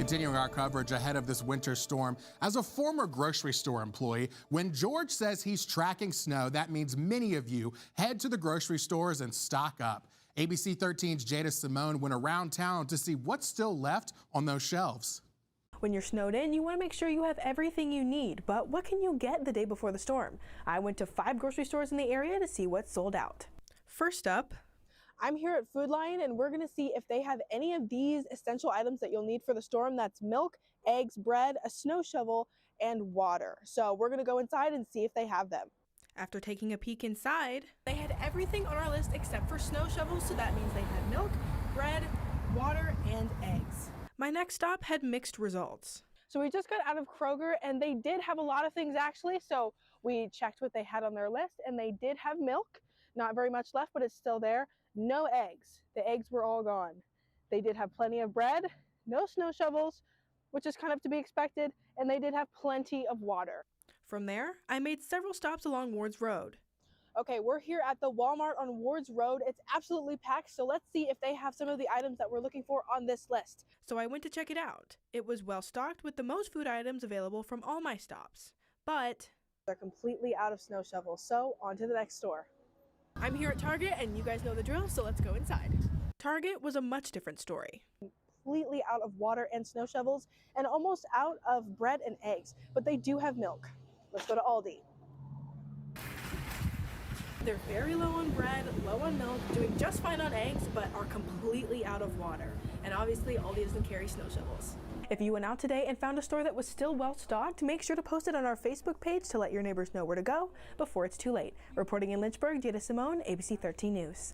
Continuing our coverage ahead of this winter storm, as a former grocery store employee, when George says he's tracking snow, that means many of you head to the grocery stores and stock up. ABC 13's Jada Simone went around town to see what's still left on those shelves. When you're snowed in, you want to make sure you have everything you need, but what can you get the day before the storm? I went to 5 grocery stores in the area to see what's sold out. First up, I'm here at Food Lion and we're going to see if they have any of these essential items that you'll need for the storm. That's milk, eggs, bread, a snow shovel, and water. So we're going to go inside and see if they have them. After taking a peek inside, they had everything on our list except for snow shovels, so that means they had milk, bread, water, and eggs. My next stop had mixed results. So we just got out of Kroger and they did have a lot of things actually, so we checked what they had on their list and they did have milk. Not very much left, but it's still there. No eggs. The eggs were all gone. They did have plenty of bread, no snow shovels, which is kind of to be expected, and they did have plenty of water. From there, I made several stops along Wards Road. Okay, we're here at the Walmart on Wards Road. It's absolutely packed, so let's see if they have some of the items that we're looking for on this list. So I went to check it out. It was well stocked with the most food items available from all my stops. But they're completely out of snow shovels, so on to the next store. I'm here at Target and you guys know the drill, so let's go inside. Target was a much different story. Completely out of water and snow shovels and almost out of bread and eggs, but they do have milk. Let's go to Aldi. They're very low on bread, low on milk, doing just fine on eggs, but are completely out of water. And obviously Aldi doesn't carry snow shovels. If you went out today and found a store that was still well stocked, make sure to post it on our Facebook page to let your neighbors know where to go before it's too late. Reporting in Lynchburg, Jada Simone, ABC 13 News.